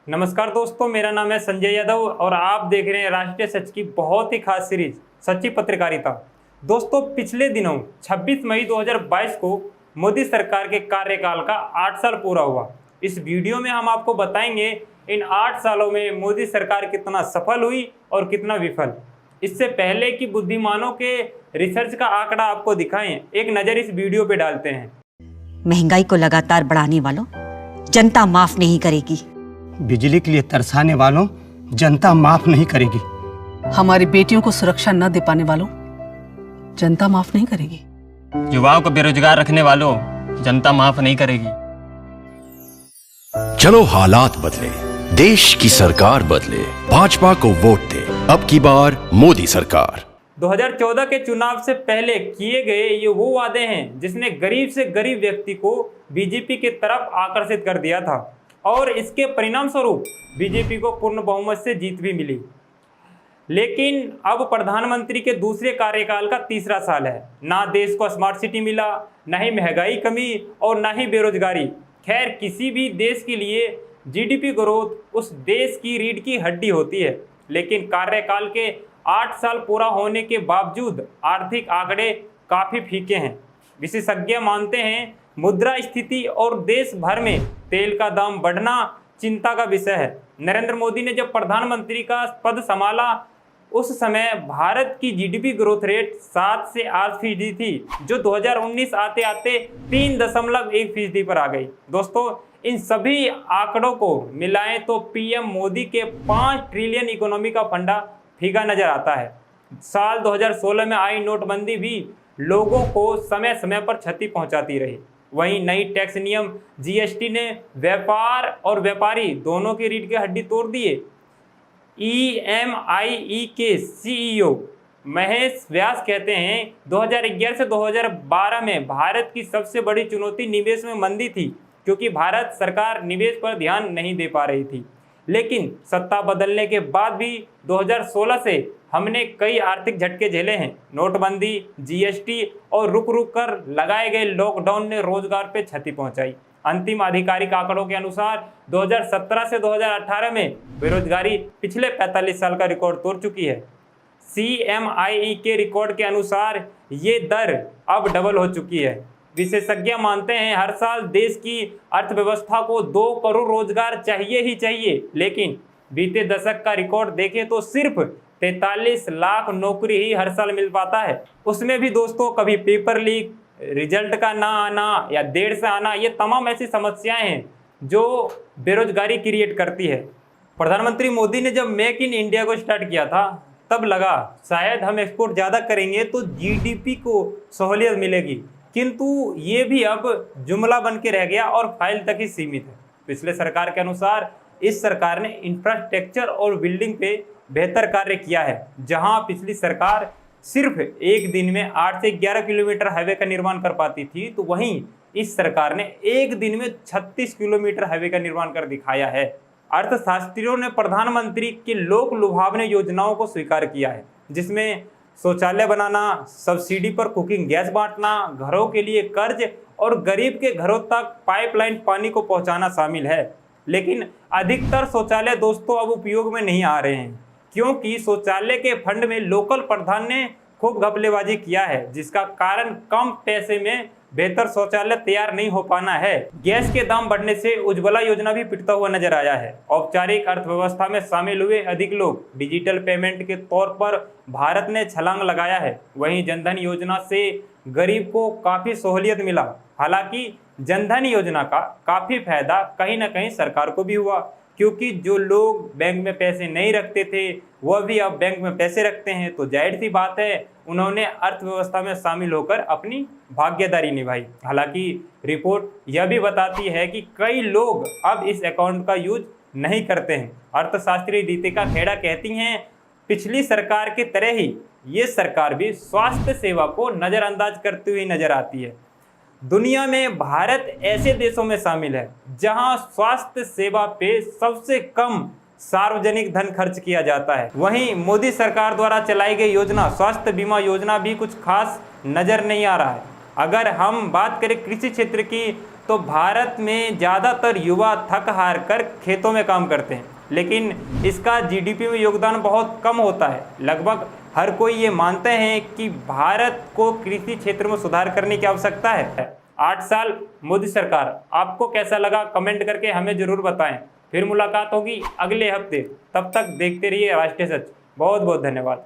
नमस्कार दोस्तों, मेरा नाम है संजय यादव और आप देख रहे हैं राष्ट्रीय सच की बहुत ही खास सीरीज सच्ची पत्रकारिता। दोस्तों, पिछले दिनों 26 मई 2022 को मोदी सरकार के कार्यकाल का 8 साल पूरा हुआ। इस वीडियो में हम आपको बताएंगे इन 8 सालों में मोदी सरकार कितना सफल हुई और कितना विफल। इससे पहले कि बुद्धिमानों के रिसर्च का आंकड़ा आपको दिखाएं, एक नज़र इस वीडियो पे डालते हैं। महंगाई को लगातार बढ़ाने वालों जनता माफ नहीं करेगी। बिजली के लिए तरसाने वालों जनता माफ नहीं करेगी। हमारी बेटियों को सुरक्षा न दे पाने वालों जनता माफ नहीं करेगी। युवाओं को बेरोजगार रखने वालों जनता माफ नहीं करेगी। चलो हालात बदले, देश की सरकार बदले, भाजपा को वोट दे। अब की बार मोदी सरकार। 2014 के चुनाव से पहले किए गए ये वो वादे हैं जिसने गरीब से गरीब व्यक्ति को बीजेपी की तरफ आकर्षित कर दिया था और इसके परिणाम स्वरूप बीजेपी को पूर्ण बहुमत से जीत भी मिली। लेकिन अब प्रधानमंत्री के दूसरे कार्यकाल का तीसरा साल है। ना देश को स्मार्ट सिटी मिला, ना ही महंगाई कमी और ना ही बेरोजगारी। खैर, किसी भी देश के लिए जीडीपी ग्रोथ उस देश की रीढ़ की हड्डी होती है। लेकिन कार्यकाल के 8 साल पूरा होने के बावजूद आर्थिक आंकड़े काफ़ी फीके हैं। विशेषज्ञ मानते हैं मुद्रा स्थिति और देश भर में तेल का दाम बढ़ना चिंता का विषय है। नरेंद्र मोदी ने जब प्रधानमंत्री का पद संभाला उस समय भारत की जीडीपी ग्रोथ रेट 7 से 8% थी, जो 2019 आते आते 3.1% पर आ गई। दोस्तों, इन सभी आंकड़ों को मिलाएं तो पीएम मोदी के 5 ट्रिलियन इकोनॉमी का फंडा फीका नजर आता है। साल 2016 में आई नोटबंदी भी लोगों को समय समय पर क्षति पहुंचाती रही। वहीं नई टैक्स नियम जीएसटी ने व्यापार और व्यापारी दोनों की रीढ़ की हड्डी तोड़ दिए। EMIE के CEO महेश व्यास कहते हैं 2011 से 2012 में भारत की सबसे बड़ी चुनौती निवेश में मंदी थी, क्योंकि भारत सरकार निवेश पर ध्यान नहीं दे पा रही थी। लेकिन सत्ता बदलने के बाद भी 2016 से हमने कई आर्थिक झटके झेले हैं। नोटबंदी, जीएसटी और रुक रुक कर लगाए गए लॉकडाउन ने रोजगार पे क्षति पहुंचाई। अंतिम आधिकारिक आंकड़ों के अनुसार 2017 से 2018 में बेरोजगारी पिछले 45 साल का रिकॉर्ड तोड़ चुकी है। CMIE के रिकॉर्ड के अनुसार ये दर अब डबल हो चुकी है। विशेषज्ञ मानते हैं हर साल देश की अर्थव्यवस्था को 2 करोड़ रोजगार चाहिए ही चाहिए, लेकिन बीते दशक का रिकॉर्ड देखें तो सिर्फ 43 लाख नौकरी ही हर साल मिल पाता है। उसमें भी दोस्तों कभी पेपर लीक, रिजल्ट का ना आना या देर से आना, ये तमाम ऐसी समस्याएं हैं जो बेरोजगारी क्रिएट करती है। प्रधानमंत्री मोदी ने जब मेक इन इंडिया को स्टार्ट किया था तब लगा शायद हम एक्सपोर्ट ज़्यादा करेंगे तो जीडीपी को सहूलियत मिलेगी, किंतु ये भी अब जुमला बन के रह गया और फाइल तक ही सीमित है। पिछले सरकार के अनुसार इस सरकार ने इंफ्रास्ट्रक्चर और बिल्डिंग पे बेहतर कार्य किया है। जहां पिछली सरकार सिर्फ एक दिन में 8 से 11 किलोमीटर हाईवे का निर्माण कर पाती थी, तो वहीं इस सरकार ने एक दिन में 36 किलोमीटर हाईवे का निर्माण कर दिखाया है। अर्थशास्त्रियों ने प्रधानमंत्री की लोक लुभावनी योजनाओं को स्वीकार किया है, जिसमें शौचालय बनाना, सब्सिडी पर कुकिंग गैस बांटना, घरों के लिए कर्ज और गरीब के घरों तक पाइपलाइन पानी को पहुंचाना शामिल है। लेकिन अधिकतर शौचालय दोस्तों अब उपयोग में नहीं आ रहे हैं, क्योंकि शौचालय के फंड में लोकल प्रधान ने खूब घपलेबाजी किया है, जिसका कारण कम पैसे में बेहतर शौचालय तैयार नहीं हो पाना है। गैस के दाम बढ़ने से उज्ज्वला योजना भी पिटता हुआ नजर आया है। औपचारिक अर्थव्यवस्था में शामिल हुए अधिक लोग डिजिटल पेमेंट के तौर पर भारत ने छलांग लगाया है। वहीं जनधन योजना से गरीब को काफ़ी सहूलियत मिला। हालांकि जनधन योजना का काफ़ी फायदा कहीं ना कहीं सरकार को भी हुआ, क्योंकि जो लोग बैंक में पैसे नहीं रखते थे वह भी अब बैंक में पैसे रखते हैं, तो जाहिर सी बात है उन्होंने अर्थव्यवस्था में शामिल होकर अपनी भागीदारी निभाई। हालांकि रिपोर्ट यह भी बताती है कि कई लोग अब इस अकाउंट का यूज नहीं करते हैं। अर्थशास्त्री दीपिका खेड़ा कहती हैं, पिछली सरकार की तरह ही ये सरकार भी स्वास्थ्य सेवा को नज़रअंदाज करती हुई नजर आती है। दुनिया में भारत ऐसे देशों में शामिल है जहां स्वास्थ्य सेवा पे सबसे कम सार्वजनिक धन खर्च किया जाता है। वहीं मोदी सरकार द्वारा चलाई गई योजना स्वास्थ्य बीमा योजना भी कुछ खास नज़र नहीं आ रहा है। अगर हम बात करें कृषि क्षेत्र की, तो भारत में ज़्यादातर युवा थक हार कर खेतों में काम करते हैं, लेकिन इसका जीडीपी में योगदान बहुत कम होता है। लगभग हर कोई ये मानते हैं कि भारत को कृषि क्षेत्र में सुधार करने की आवश्यकता है। 8 साल मोदी सरकार, आपको कैसा लगा कमेंट करके हमें ज़रूर बताएं। फिर मुलाकात होगी अगले हफ्ते, तब तक देखते रहिए राष्ट्रीय सच। बहुत बहुत धन्यवाद।